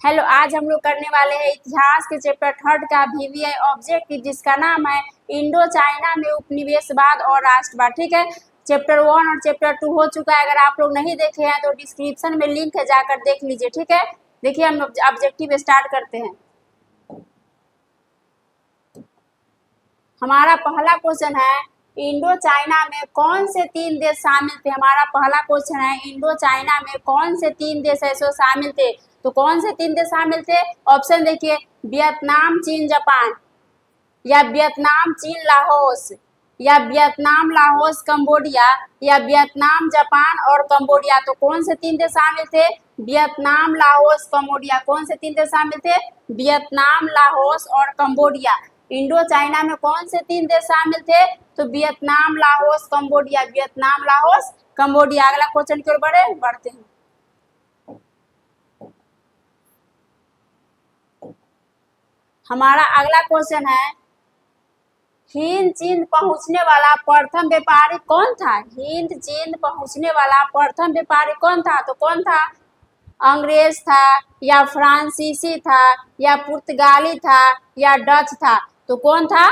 Hello, आज हम लोग करने वाले हैं इतिहास के चैप्टर थर्ड का वीवीआई ऑब्जेक्टिव, जिसका नाम है इंडो चाइना में उपनिवेशवाद और राष्ट्रवाद। ठीक है, चैप्टर 1 और चैप्टर 2 हो चुका है। अगर आप लोग नहीं देखे हैं तो डिस्क्रिप्शन में लिंक है, जाकर देख लीजिए। ठीक है, देखिए हम ऑब्जेक्टिव स्टार्ट करते हैं। हमारा पहला क्वेश्चन है, इंडो चाइना में कौन से 3 देश शामिल थे। हमारा पहला क्वेश्चन है, इंडो चाइना में कौन से 3 देश ऐसे शामिल थे। तो कौन से 3 देश शामिल थे? ऑप्शन देखिए, वियतनाम, चीन, जापान, या वियतनाम, चीन, लाओस, या वियतनाम, लाओस, कंबोडिया, या वियतनाम, जापान और कंबोडिया। तो कौन से 3 देश शामिल थे? Vietnam, Laos, Cambodia. कौन से 3 देश शामिल थे? वियतनाम, लाओस और कंबोडिया। इंडो चाइना में कौन से 3 देश शामिल थे? तो Vietnam, Laos, Cambodia. Vietnam, Laos, Cambodia. अगला क्वेश्चन की ओर बढ़ते हैं। हमारा अगला क्वेश्चन है, हिंद चीन पहुंचने वाला प्रथम व्यापारी कौन था? हिंद चीन पहुंचने वाला प्रथम व्यापारी कौन था? तो कौन था? अंग्रेज था, या फ्रांसीसी था, या पुर्तगाली था, या डच था। तो कौन था?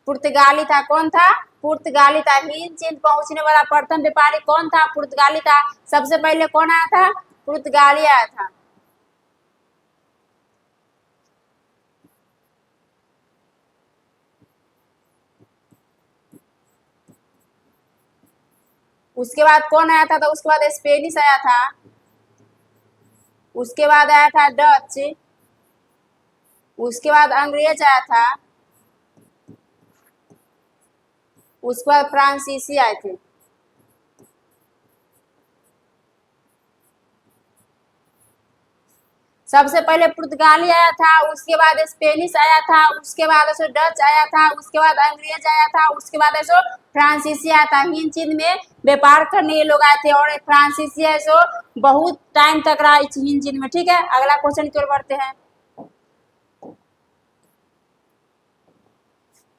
पुर्तगाली था। कौन था? पुर्तगाली था। हिंद चीन पहुंचने वाला प्रथम व्यापारी कौन था? पुर्तगाली था। सबसे पहले कौन आया था? पुर्तगाली आया था। उसके बाद कौन आया था? तो उसके बाद स्पेनिश आया था। उसके बाद आया था डच। उसके बाद अंग्रेज आया था। उसके बाद फ्रांसीसी आए थे। सबसे पहले पुर्तगाली आया था, उसके बाद स्पेनिश आया था, उसके बाद ऐसो डच आया था, उसके बाद अंग्रेज आया था, उसके बाद ऐसो फ्रांसीसी आया था। हिंद चीन में व्यापार करने ये लोग आए थे, और फ्रांसीसी ऐसो बहुत टाइम तक रहा हिंद चीन में। ठीक है, अगला क्वेश्चन की ओर बढ़ते हैं।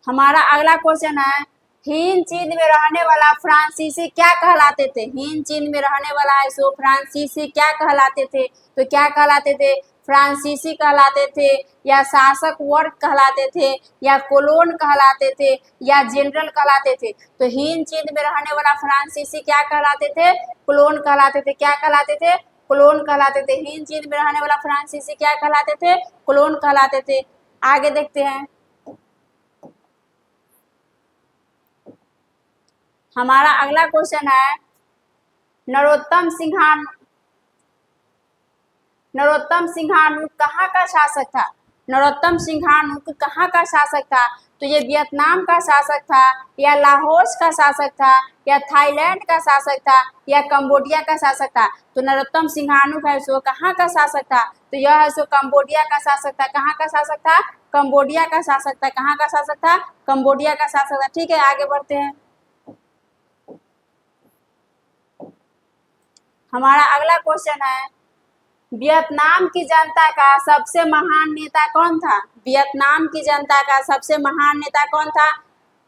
हमारा अगला क्वेश्चन है, हिंद चीन में रहने वाला फ्रांसीसी क्या कहलाते थे? हिंद चीन में रहने वाला है सो फ्रांसीसी क्या कहलाते थे? तो क्या कहलाते थे? फ्रांसीसी कहलाते थे, या शासक वर्ग कहलाते थे, या कोलोन कहलाते थे, या जनरल कहलाते थे। तो हिंद चीन में रहने वाला फ्रांसीसी क्या कहलाते थे? कोलोन कहलाते थे। क्या कहलाते थे? कोलोन कहलाते थे। हिंद चीन में रहने वाला फ्रांसीसी क्या कहलाते थे? कोलोन कहलाते थे। आगे देखते हैं। हमारा अगला क्वेश्चन है, नरोत्तम सिंहानुक कहाँ का शासक था? नरोत्तम सिंहानुक कहाँ का शासक था? तो ये वियतनाम का शासक था, या लाहौस का शासक था, या थाईलैंड का शासक था, या कंबोडिया का शासक था। तो नरोत्तम सिंहानुक है सो कहाँ का शासक था? तो यह है सो कंबोडिया का शासक था। कहाँ का शासक था? कंबोडिया का शासक था। कहाँ का शासक था? कंबोडिया का शासक था। ठीक है, आगे बढ़ते हैं। हमारा अगला क्वेश्चन है, वियतनाम की जनता का सबसे महान नेता कौन था? वियतनाम की जनता का सबसे महान नेता कौन था?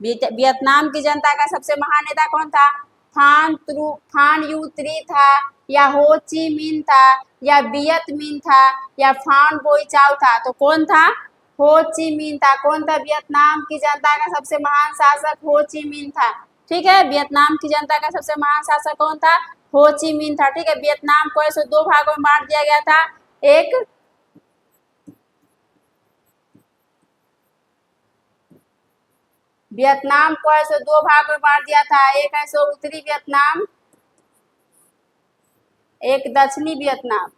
वियतनाम की जनता का सबसे महान नेता कौन था? फान यू त्री था, या हो ची मिन था, या वियत मिन था, या फान बोई चाओ था। तो कौन था? हो ची मिन था। कौन था? वियतनाम की जनता का सबसे महान शासक हो ची मिन था। ठीक है, वियतनाम की जनता का सबसे महान शासक कौन था? हो ची मिन था। ठीक है, वियतनाम को ऐसे 2 भागों में बांट दिया गया था। एक वियतनाम को ऐसे 2 भाग में बांट दिया था। एक है सो उत्तरी वियतनाम, एक दक्षिणी वियतनाम।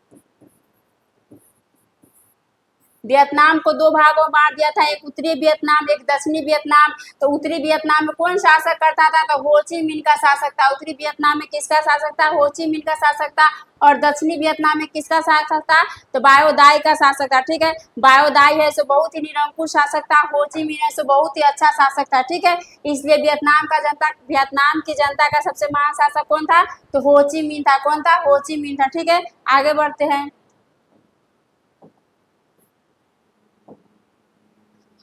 वियतनाम को 2 भागों में बांट दिया था, एक उत्तरी वियतनाम, एक दक्षिणी वियतनाम। तो उत्तरी वियतनाम में कौन शासक करता था? तो हो ची मिन का शासक था। उत्तरी वियतनाम में किसका शासक था? हो ची मिन का शासक था। और दक्षिणी वियतनाम में किसका शासक था? तो बायो दाई का शासक था। ठीक है, बायो दाई है सो बहुत ही निरंकुश शासक था। हो ची मिन है सो बहुत ही अच्छा शासक था। ठीक है, इसलिए वियतनाम की जनता का सबसे महान शासक कौन था? तो हो ची मिन था। कौन था? हो ची मिन था। ठीक है, आगे बढ़ते हैं।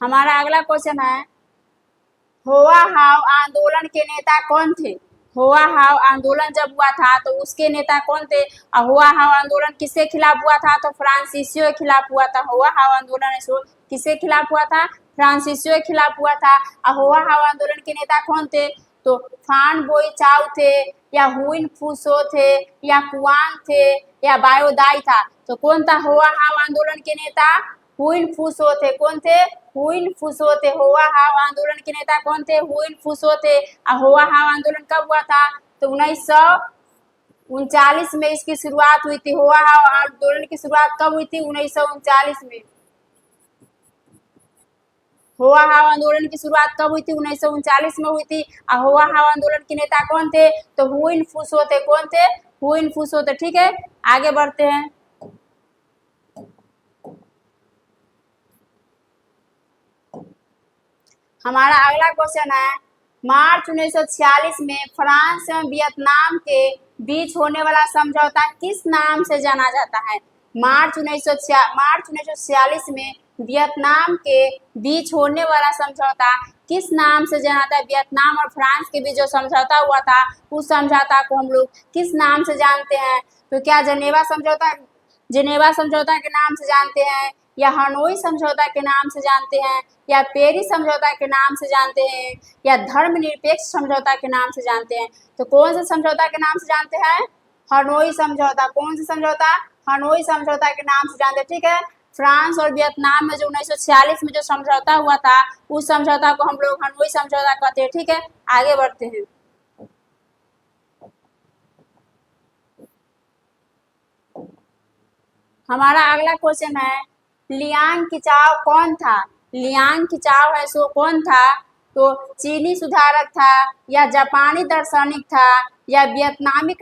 हमारा अगला क्वेश्चन है, होआ हाव आंदोलन के नेता कौन थे? हुआ हाव आंदोलन जब हुआ था तो उसके नेता कौन थे? हुआ हाव आंदोलन किसके खिलाफ हुआ था? तो फ्रांसीसियो के खिलाफ हुआ था। हुआ हाव आंदोलन किसके खिलाफ हुआ था? फ्रांसीसियो के खिलाफ हुआ था। हुआ हाव आंदोलन के नेता कौन थे? तो फान बोई चाउ थे, या हुइन फूसो थे, या कुआन थे, या बायोदाई था। तो कौन था हुआ हाव आंदोलन के नेता? हुइन फूसो थे। कौन थे? हुइन फूसो थे। हुआ हाव आंदोलन के नेता कौन थे? हुइन फूसो थे। हुआ हाव आंदोलन कब हुआ था? तो 1939 में इसकी शुरुआत हुई थी। हुआ हाव आंदोलन की शुरुआत कब हुई थी? 1939 में। हुआ हाव आंदोलन की शुरुआत कब हुई थी? 1939 में हुई थी। हुआ हाव आंदोलन के नेता कौन थे? तो हुइन फूसो थे। कौन थे? हुइन फूसो थे। ठीक है, आगे बढ़ते हैं। हमारा अगला क्वेश्चन है, मार्च 1946 में फ्रांस एवं वियतनाम के बीच होने वाला समझौता किस नाम से जाना जाता है? मार्च 1946 में वियतनाम के बीच होने वाला समझौता किस नाम से जाना जाता है? वियतनाम और फ्रांस के बीच जो समझौता हुआ था उस समझौता को हम लोग किस नाम से जानते हैं? तो क्या जेनेवा समझौता के नाम से जानते हैं, या हनोई समझौता के नाम से जानते हैं, या पेरिस समझौता के नाम से जानते हैं, या धर्मनिरपेक्ष समझौता के नाम से जानते हैं? तो कौन से समझौता के नाम से जानते हैं? हनोई समझौता। कौन सा समझौता? हनोई समझौता के नाम से जानते हैं। ठीक है, फ्रांस और वियतनाम में जो 1946 में जो समझौता हुआ था उस समझौता को हम लोग हनोई समझौता कहते हैं। ठीक है, आगे बढ़ते हैं। हमारा अगला क्वेश्चन है, लियांग किचाओ कौन था? लियांग किचाओ है सो कौन था? तो चीनी सुधारक था, या जापानी दार्शनिक था, या वियतनामी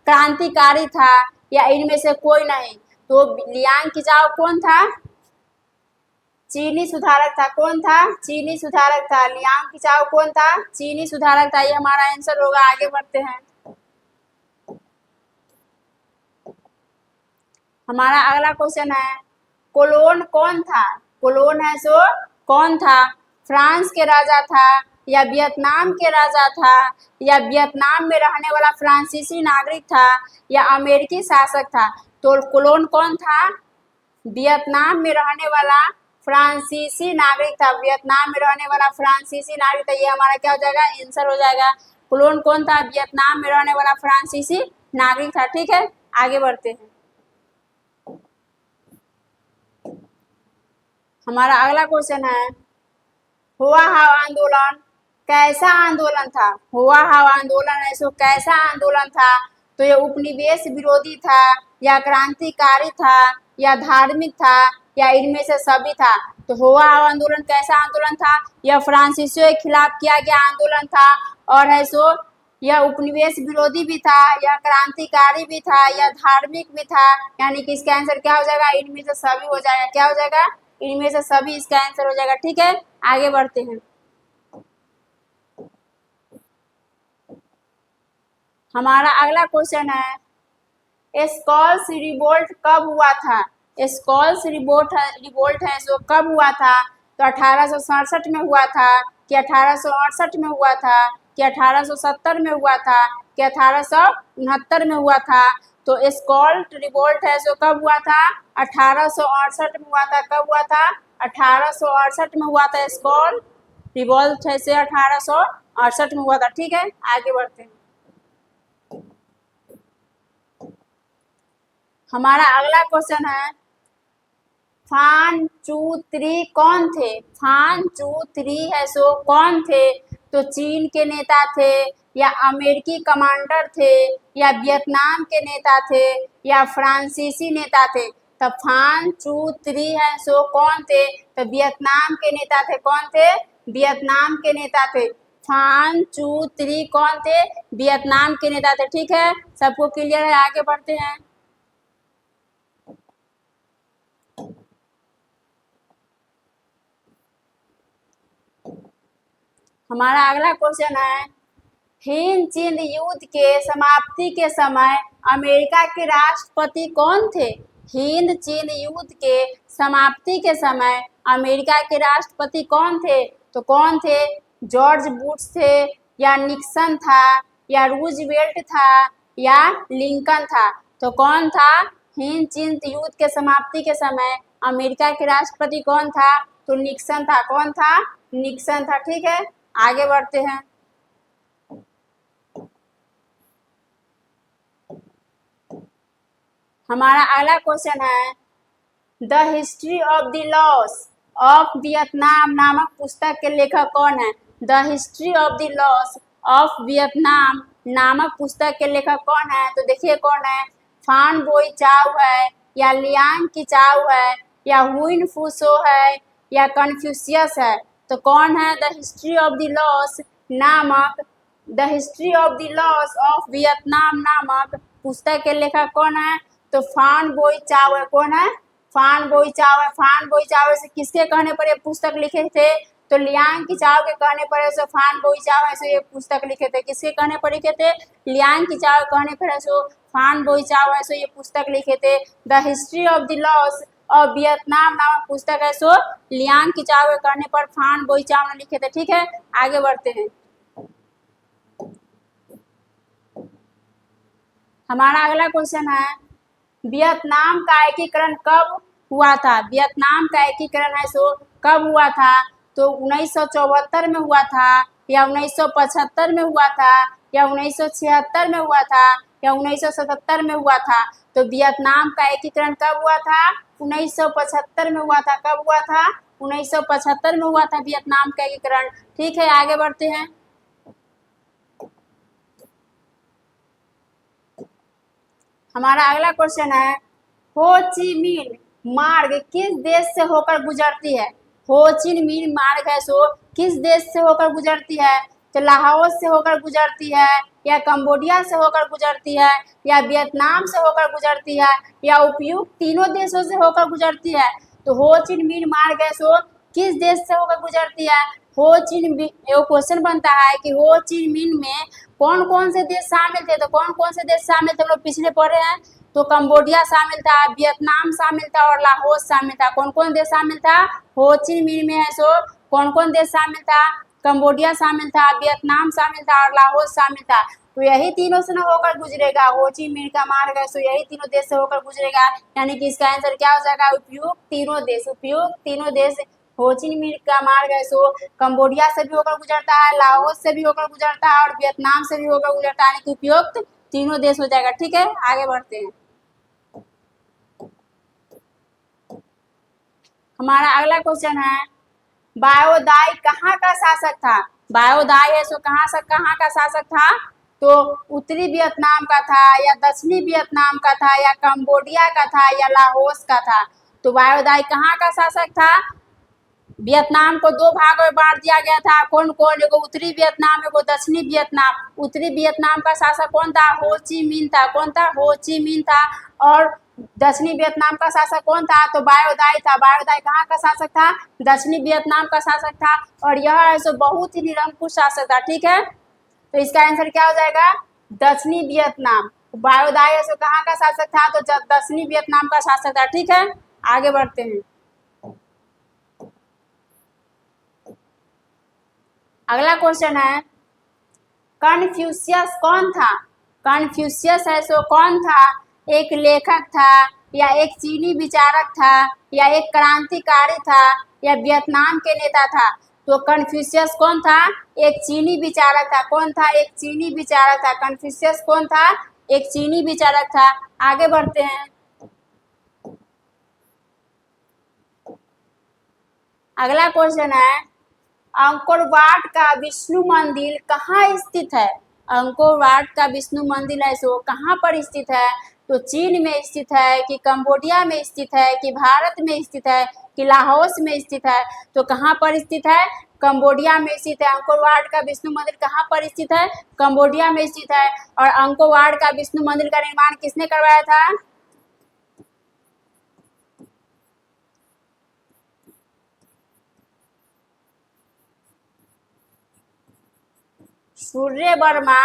क्रांतिकारी था, या इनमें से कोई नहीं? तो लियांग किचाओ कौन था? चीनी सुधारक था। कौन था? चीनी सुधारक था। लियांग किचाओ कौन था? चीनी सुधारक था। ये हमारा आंसर होगा। आगे बढ़ते हैं। हमारा अगला क्वेश्चन है, कोलोन कौन था? कोलोन है सो कौन था? फ्रांस के राजा था, या वियतनाम के राजा था, या वियतनाम में रहने वाला फ्रांसीसी नागरिक था, या अमेरिकी शासक था? तो कोलोन कौन था? वियतनाम में रहने वाला फ्रांसीसी नागरिक था। वियतनाम में रहने वाला फ्रांसीसी नागरिक था। ये हमारा क्या हो जाएगा? आंसर हो जाएगा। कोलोन कौन था? वियतनाम में रहने वाला फ्रांसीसी नागरिक था। ठीक है, आगे बढ़ते हैं। हमारा अगला क्वेश्चन है, हुआ हाव आंदोलन कैसा आंदोलन था? हुआ हाव आंदोलन है सो कैसा आंदोलन था? तो ये उपनिवेश विरोधी था, या क्रांतिकारी था, या धार्मिक था, या इनमें से सभी था? तो हुआ हाव आंदोलन कैसा आंदोलन था? यह फ्रांसीसियों के खिलाफ किया गया आंदोलन था, और है सो यह उपनिवेश विरोधी भी था, यह क्रांतिकारी भी था, यह धार्मिक भी था। यानी कि इसका आंसर क्या हो जाएगा? इनमें से सभी हो जाएगा। क्या हो जाएगा? इनमें से सभी इसका आंसर हो जाएगा। ठीक है, आगे बढ़ते हैं। हमारा अगला क्वेश्चन है, स्कॉल्स रिवोल्ट कब हुआ था? स्कॉल्स रिवोल्ट है सो कब हुआ था? तो 1867 में हुआ था, कि 1868 में हुआ था, कि 1870 में हुआ था, कि 1869 में हुआ था? तो स्कॉल्स रिवोल्ट है सो कब हुआ था? 1868 में हुआ था। कब हुआ था? 1868 में हुआ था। स्कॉल रिवोल्ट है से 1868 में हुआ था। ठीक है, आगे बढ़ते हैं। हमारा अगला क्वेश्चन है, फान चू त्री कौन थे? फान चू त्री है सो कौन थे? तो चीन के नेता थे, या अमेरिकी कमांडर थे, या वियतनाम के नेता थे, या फ्रांसीसी नेता थे? तो फान चू त्री है सो कौन थे? तो वियतनाम के नेता थे। कौन थे? वियतनाम के नेता थे। फान चू त्री कौन थे? वियतनाम के नेता थे। ठीक है, सबको क्लियर है? आगे बढ़ते हैं। हमारा अगला क्वेश्चन है, हिंद चीन युद्ध के समाप्ति के समय अमेरिका के राष्ट्रपति कौन थे? हिंद चीन युद्ध के समाप्ति के समय अमेरिका के राष्ट्रपति कौन थे? तो कौन थे? जॉर्ज बुश थे, या निक्सन था या रूजवेल्ट था या लिंकन था? तो कौन था हिंद चीन युद्ध के समाप्ति के समय अमेरिका के राष्ट्रपति कौन था? तो निक्सन था। कौन था? निक्सन था। ठीक है, आगे बढ़ते हैं। हमारा अगला क्वेश्चन है the history of the laws of Vietnam नामक पुस्तक के लेखक कौन है? The history of the laws of Vietnam नामक पुस्तक के लेखक कौन है? तो देखिए कौन है, फान बोई चाउ है या लियांग की चाउ है या हुइन फूसो है या कन्फ्यूशियस है? तो कौन है the history of the laws नामक the history of the laws of Vietnam नामक पुस्तक के लेखक कौन है? तो फान बोई चाउ है। कौन है? फान बोई चाउ है। फान बोई चाउ से किसके कहने पर ये पुस्तक लिखे थे? तो लियांग की चाव के कहने पर ऐसे फान बोई चाव ऐसे ये पुस्तक लिखे थे। किसके कहने पर लिखे थे? लियांग की चाव कहने पर ऐसे फान बोई चाव ऐसे ये पुस्तक लिखे थे। The history of the loss और वियतनाम नामक पुस्तक है सो लियांग की चाव के कहने पर फान बोई चाव ने लिखे थे। ठीक है, आगे बढ़ते हैं। हमारा अगला क्वेश्चन है वियतनाम का एकीकरण कब हुआ था? वियतनाम का एकीकरण है सो कब हुआ था? तो 1974 में हुआ था या 1975 में हुआ था या 1976 में हुआ था या 1977 में हुआ था? तो वियतनाम का एकीकरण कब हुआ था? 1975 में हुआ था। कब हुआ था? 1975 में हुआ था वियतनाम का एकीकरण। ठीक है, आगे बढ़ते हैं। हमारा अगला क्वेश्चन है हो ची मिन मार्ग किस देश से होकर गुजरती है? हो ची मिन मार्ग है सो किस देश से होकर गुजरती है? तो लाहौस से होकर गुजरती है या कंबोडिया से होकर गुजरती है या वियतनाम से होकर गुजरती है या उपयुक्त तीनों देशों से होकर गुजरती है? तो हो ची मिन मार्ग है सो किस देश से होकर गुजरती है? हो ची मिन क्वेश्चन बनता है कि हो ची मिन में कौन कौन से देश शामिल थे? तो कौन कौन से देश शामिल थे हम लोग पिछले पढ़े हैं। तो कंबोडिया शामिल था, वियतनाम शामिल था और लाहौस शामिल था। कौन कौन देश शामिल था? हो ची मिन में है सो कौन कौन देश शामिल था? कंबोडिया शामिल था, वियतनाम शामिल था और लाहौस शामिल था। तो यही तीनों से न होकर गुजरेगा। हो ची मिन का मार्ग है सो यही तीनों देश से होकर गुजरेगा, यानी कि इसका आंसर क्या हो जाएगा? उपयुक्त तीनों देश। उपयुक्त तीनों देश। हो ची मिन का मार्ग है सो कंबोडिया से भी होकर गुजरता है, लाहौस से भी होकर गुजरता है और वियतनाम से भी होकर गुजरता है, यानी कि उपयुक्त तीनों देश हो जाएगा। ठीक है, आगे बढ़ते हैं। हमारा अगला क्वेश्चन है बायोदाई कहाँ का शासक था? बायोदाई है सो कहाँ का शासक था? तो उत्तरी वियतनाम का था या दक्षिणी वियतनाम का था या कंबोडिया का था या लाहौस का था? तो बायोदाई कहाँ का शासक था? वियतनाम को दो भागों में बांट दिया गया था। कौन कौन? एगो उत्तरी वियतनाम, एगो दक्षिणी वियतनाम। उत्तरी वियतनाम का शासक कौन था? हो ची मिन था। कौन था? हो ची मिन था। और दक्षिणी वियतनाम का शासक कौन था? तो बायोदाई था। बायोदाई कहाँ का शासक था? दक्षिणी वियतनाम का शासक था और यह ऐसे बहुत ही निरंकुश शासक था। ठीक है, तो इसका आंसर क्या हो जाएगा? दक्षिणी वियतनाम। बायोदाई ऐसे कहाँ का शासक था? तो दक्षिणी वियतनाम का शासक था। ठीक है, आगे बढ़ते हैं। अगला क्वेश्चन है कन्फ्यूशियस कौन था? कन्फ्यूशियस है सो कौन था? एक लेखक था या एक चीनी विचारक था या एक क्रांतिकारी था या वियतनाम के नेता था? तो कन्फ्यूशियस कौन था? एक चीनी विचारक था। कौन था? एक चीनी विचारक था। कन्फ्यूशियस कौन था? एक चीनी विचारक था। आगे बढ़ते हैं। अगला क्वेश्चन है अंकोर वाट का विष्णु मंदिर कहाँ स्थित है? अंकोर वाट का विष्णु मंदिर है सो कहाँ पर स्थित है? तो चीन में स्थित है कि कंबोडिया में स्थित है कि भारत में स्थित है कि लाहौस में स्थित है? तो कहाँ पर स्थित है? कंबोडिया में स्थित है। अंकोर वाट का विष्णु मंदिर कहाँ पर स्थित है? कंबोडिया में स्थित है। और अंकोर वाट का विष्णु मंदिर का निर्माण किसने करवाया था? सूर्य वर्मा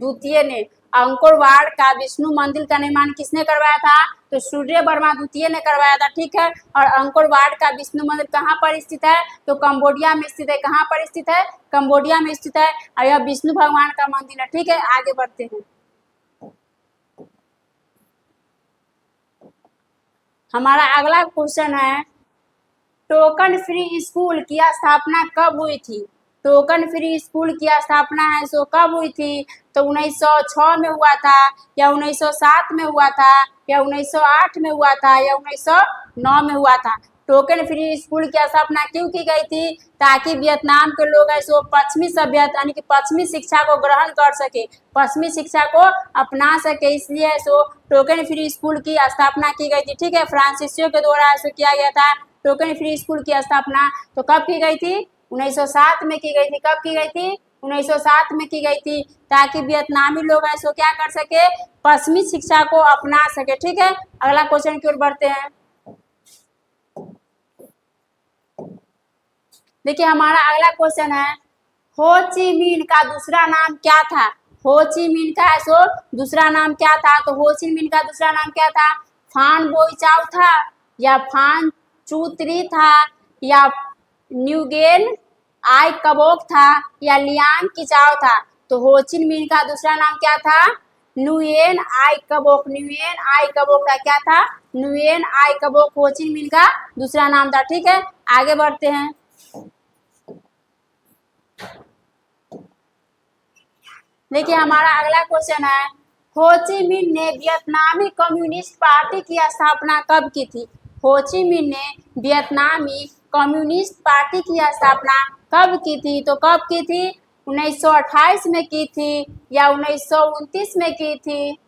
द्वितीय ने। अंकोर वार्ड का विष्णु मंदिर का निर्माण किसने करवाया था? तो सूर्य वर्मा द्वितीय ने करवाया था, ठीक है। और अंकोर वार्ड का विष्णु मंदिर कहाँ पर स्थित है? तो कंबोडिया में स्थित है। कहाँ पर स्थित है? कंबोडिया में स्थित है और यह विष्णु भगवान का मंदिर है, ठीक है। आगे बढ़ते हैं। हमारा अगला क्वेश्चन है टोकन फ्री स्कूल की स्थापना कब हुई थी? टोकन फ्री स्कूल की स्थापना है सो कब हुई थी? तो 1906 में हुआ था, या 1907 में हुआ था, या 1908 में हुआ था, या 1909 में हुआ था। टोकन फ्री स्कूल की स्थापना क्यों की गई थी? ताकि वियतनाम के लोग है सो पश्चिमी सभ्यता यानी कि पश्चिमी शिक्षा को ग्रहण कर सके, पश्चिमी शिक्षा को अपना सके, इसलिए सो टोकन फ्री स्कूल की स्थापना की गई थी, ठीक है। फ्रांसीसियों के द्वारा ऐसा किया गया था टोकन फ्री स्कूल की स्थापना। तो कब की गई थी? 1907 में की गई थी। कब की गई थी? 1907 में की गई थी, ताकि वियतनामी लोग हैं सो क्या कर सके? पश्चिमी शिक्षा को अपना सके, ठीक है। अगला क्वेश्चन की ओर बढ़ते हैं। देखिए हमारा अगला क्वेश्चन है हो ची मिन का दूसरा नाम क्या था? हो ची मिन का सो दूसरा नाम क्या था? तो हो ची मिन का दूसरा नाम क्या था? फान बोई चाव था, या फान चूत्री था, या न्यूगेन आई कबोक था, या लियांग किचाव था। तो हो ची मिन का दूसरा नाम क्या था? नुएन आई कबोक। नुएन आई कबोक था, क्या था? नुएन आई कबोक हो ची मिन का दूसरा नाम था, ठीक है। आगे बढ़ते हैं। देखिए हमारा अगला क्वेश्चन है हो ची मिन ने वियतनामी कम्युनिस्ट पार्टी की स्थापना कब की थी? हो ची मिन ने वियतनामी कम्युनिस्ट पार्टी की स्थापना कब की थी? तो कब की थी? 1928 में की थी, या 1929 में की थी?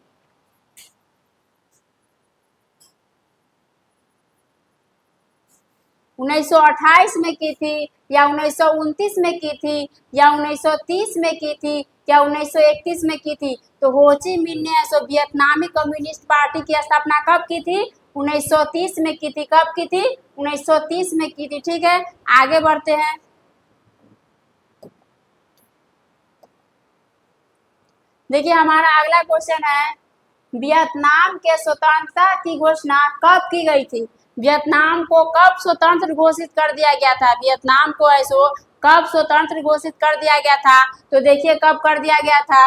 1928 में की थी, या 1929 में की थी, या 1930 में की थी, या 1931 में की थी? तो हो ची मिन ने सो वियतनामी कम्युनिस्ट पार्टी की स्थापना कब की थी? 1930 में की थी। कब की थी? 1930 में की थी, ठीक है। आगे बढ़ते हैं। देखिए हमारा अगला क्वेश्चन है वियतनाम के स्वतंत्रता की घोषणा कब की गई थी? वियतनाम को कब स्वतंत्र घोषित कर दिया गया था? वियतनाम को ऐसो कब स्वतंत्र घोषित कर दिया गया था? तो देखिए कब कर दिया गया था।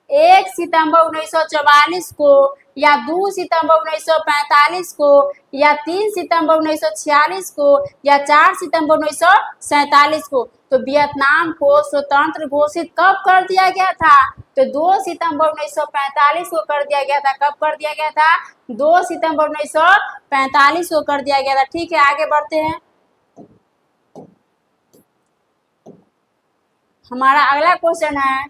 1 सितंबर 1944 को, या 2 सितंबर 1945 को, या 3 सितंबर 1946 को, या 4 सितंबर 1947 को। तो वियतनाम को स्वतंत्र घोषित कब कर दिया गया था? तो 2 सितंबर 1945 को कर दिया गया था। कब कर दिया गया था? 2 सितंबर 1945 को कर दिया गया था, ठीक है। आगे बढ़ते हैं। हमारा अगला क्वेश्चन है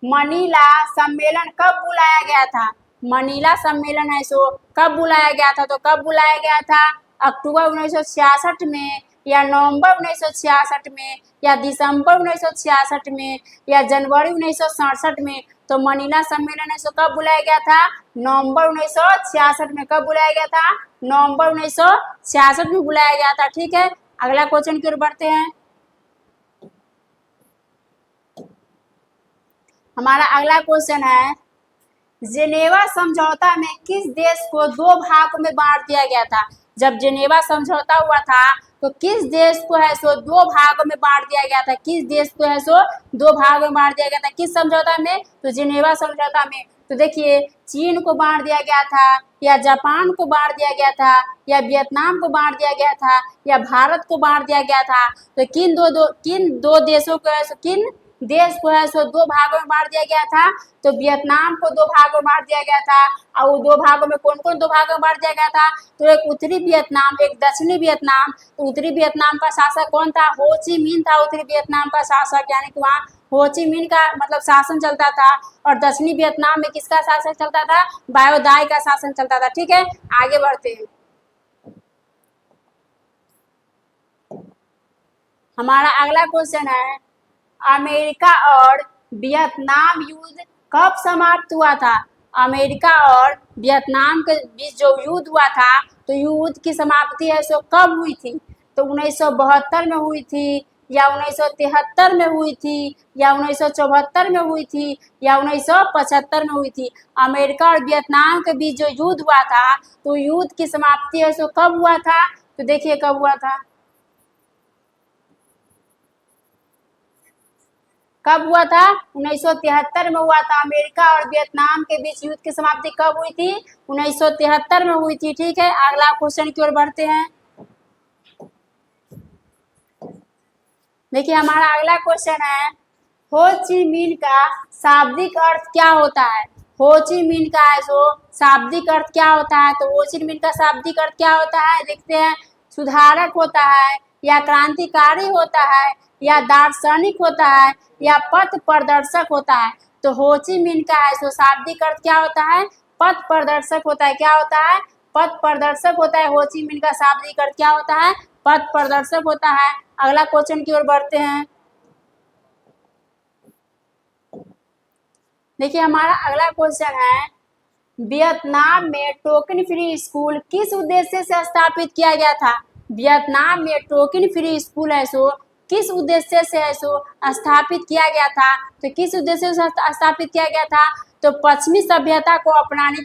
मनीला सम्मेलन कब बुलाया गया था? मनीला सम्मेलन है सो कब बुलाया गया था? तो कब बुलाया गया था? अक्टूबर 1966 में, या नवंबर 1966 में, या दिसंबर 1966 में, या जनवरी 1967 में? तो मनीला सम्मेलन है सो कब बुलाया गया था? नवंबर 1966 में। कब बुलाया गया था? नवंबर 1966 में बुलाया गया था, ठीक है। अगला क्वेश्चन की ओर बढ़ते हैं। हमारा अगला क्वेश्चन है जेनेवा समझौता में किस देश को 2 भागों में बांट दिया गया था? जब जेनेवा समझौता हुआ था तो किस देश को है सो 2 भागों में बांट दिया गया था? किस देश को है सो 2 भागों में बांट दिया गया था? किस समझौता में? तो जेनेवा समझौता में। तो देखिए चीन को बांट दिया गया था, या जापान को बांट दिया गया था, या वियतनाम को बांट दिया गया था, या भारत को बांट दिया गया था? तो किन दो देशों को है सो किन देश को है सो 2 भागों में बांट दिया गया था? तो वियतनाम को 2 भागों में बांट दिया गया था। और वो 2 भागों में कौन कौन 2 भागों में बांट दिया गया था? तो एक उत्तरी वियतनाम, एक दक्षिणी वियतनाम। तो उत्तरी वियतनाम का शासक कौन था? हो ची मिन था उत्तरी वियतनाम का शासक, यानी कि वहाँ हो ची मिन का मतलब शासन चलता था। और दक्षिणी वियतनाम में किसका शासन चलता था? बायो दाई का शासन चलता था, ठीक है। आगे बढ़ते हैं। हमारा अगला क्वेश्चन है अमेरिका और वियतनाम युद्ध कब समाप्त हुआ था? अमेरिका और वियतनाम के बीच जो युद्ध हुआ था तो युद्ध की समाप्ति है सो कब हुई थी? तो 1972 में हुई थी, या 1973 में हुई थी, या 1974 में हुई थी, या 1975 में हुई थी। अमेरिका और वियतनाम के बीच जो युद्ध हुआ था, तो युद्ध की समाप्ति है सो कब हुआ था? तो देखिए कब हुआ था, कब हुआ था? 1973 में हुआ था। अमेरिका और वियतनाम के बीच युद्ध की समाप्ति कब हुई थी? 1973 में हुई थी। ठीक है, अगला क्वेश्चन की ओर बढ़ते हैं। देखिए हमारा अगला क्वेश्चन है, हो ची मिन का शाब्दिक अर्थ क्या होता है? हो ची मिन का है सो शाब्दिक अर्थ क्या होता है? तो हो ची मिन का शाब्दिक अर्थ क्या होता है? देखते हैं, सुधारक होता है, या क्रांतिकारी होता है, या दार्शनिक होता है, या पथ प्रदर्शक होता है। तो हो ची मिन का है सो शाब्दिक अर्थ क्या होता है? पथ प्रदर्शक होता है। क्या होता है? पथ प्रदर्शक होता है। हो ची मिन का शाब्दिक अर्थ क्या होता है? पथ प्रदर्शक होता है। अगला क्वेश्चन की ओर बढ़ते हैं। देखिए हमारा अगला क्वेश्चन है, वियतनाम में टोकन फ्री स्कूल किस उद्देश्य से स्थापित किया गया था? वियतनाम में टोकन फ्री स्कूल है सो किस उद्देश्य से है सो स्थापित किया गया था? तो किस उद्देश्य से स्थापित किया गया था? तो पश्चिमी सभ्यता को अपनाने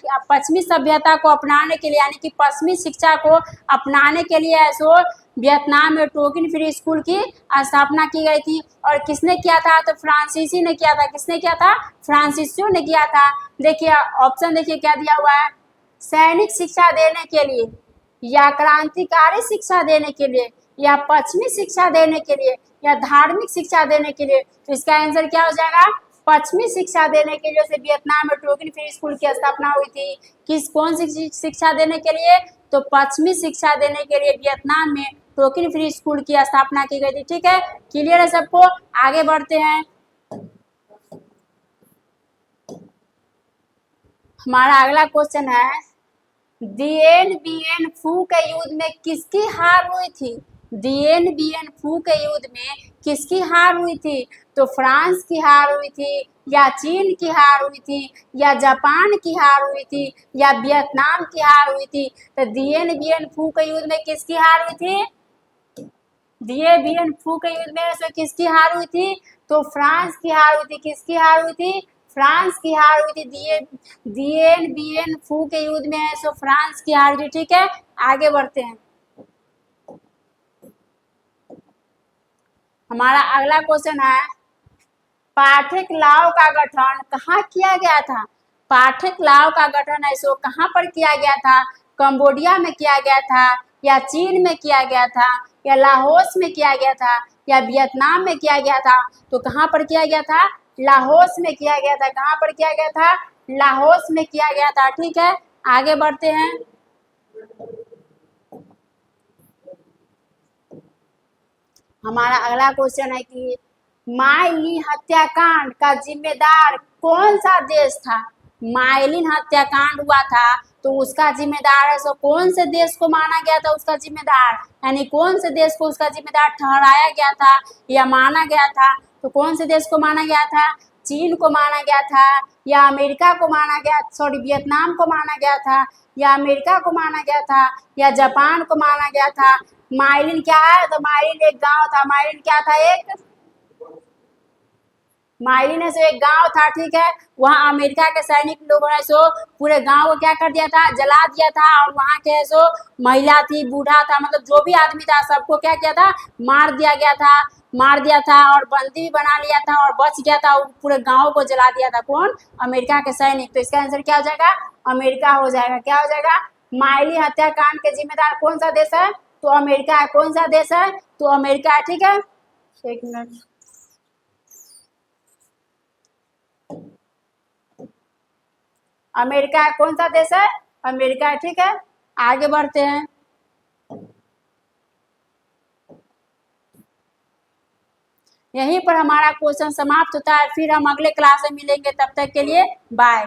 के लिए, यानी कि पश्चिमी शिक्षा को अपनाने के लिए है सो वियतनाम में टोकन फ्री स्कूल की स्थापना की गई थी। और किसने किया था? तो फ्रांसीसी ने किया था। किसने किया था? फ्रांसीसियों ने किया था। देखिए ऑप्शन देखिए क्या दिया हुआ है, सैनिक शिक्षा देने के लिए, या क्रांतिकारी शिक्षा देने के लिए, या पश्चिमी शिक्षा देने के लिए, या धार्मिक शिक्षा देने के लिए। तो इसका आंसर क्या हो जाएगा? पश्चिमी शिक्षा देने के लिए से वियतनाम में टोकन फ्री स्कूल की स्थापना हुई थी। कौन सी शिक्षा देने के लिए? तो पश्चिमी शिक्षा देने के लिए वियतनाम में टोकन फ्री स्कूल की स्थापना की गई थी। ठीक है, क्लियर है सबको? आगे बढ़ते हैं। हमारा अगला क्वेश्चन है, दिएन बिएन फू के युद्ध में किसकी हार हुई थी? दिएन बिएन फू के युद्ध में किसकी हार हुई थी? तो फ्रांस की हार हुई थी, या चीन की हार हुई थी, या जापान की हार हुई थी, या वियतनाम की हार हुई थी? तो दिएन बिएन फू के युद्ध में किसकी हार हुई थी? दिए बिएन फू के युद्ध में से किसकी हार हुई थी? तो फ्रांस की हार हुई थी। किसकी हार हुई थी? फ्रांस की हार हुई थी। दिएन बिएन फू के युद्ध में है सो फ्रांस की हार हुई। ठीक है, आगे बढ़ते हैं। हमारा अगला क्वेश्चन है, पाठक लाओ का गठन कहाँ किया गया था? पाठक लाओ का गठन है सो कहाँ पर किया गया था? कंबोडिया में किया गया था, या चीन में किया गया था, या लाहौस में किया गया था, या वियतनाम में किया गया था? तो कहाँ पर किया गया था? लाहौस में किया गया था। कहाँ पर किया गया था? लाहौस में किया गया था। ठीक है, आगे बढ़ते हैं। हमारा अगला क्वेश्चन है कि माइलिन हत्याकांड का जिम्मेदार कौन सा देश था? माइलिन हत्याकांड हुआ था तो उसका जिम्मेदार है सो कौन से देश को माना गया था उसका जिम्मेदार? यानी कौन से देश को उसका जिम्मेदार ठहराया गया था या माना गया था? तो कौन से देश को माना गया था? चीन को माना गया था, या अमेरिका को माना गया, सॉरी वियतनाम को माना गया था, या अमेरिका को माना गया था, या जापान को माना गया था? माइलिन क्या है? तो माइलिन एक गांव था। माइलिन क्या था? एक माइलिन है सो एक गांव था। ठीक है, वहाँ अमेरिका के सैनिक लोग है सो पूरे गांव को क्या कर दिया था? जला दिया था। और वहाँ के है सो महिला थी, बूढ़ा था, मतलब जो भी आदमी था सबको क्या किया था? मार दिया गया था। मार दिया था और बंदी भी बना लिया था और बच गया था। पूरे गांव को जला दिया था। कौन? अमेरिका के सैनिक। तो इसका आंसर क्या हो जाएगा? अमेरिका हो जाएगा। क्या हो जाएगा? माइलिन हत्याकांड के जिम्मेदार कौन सा देश है? तो अमेरिका है। कौन सा देश है? तो अमेरिका है। ठीक है, एक मिनट। अमेरिका है। कौन सा देश है? अमेरिका है। ठीक है, आगे बढ़ते हैं। यहीं पर हमारा क्वेश्चन समाप्त होता है। फिर हम अगले क्लास में मिलेंगे। तब तक के लिए बाय।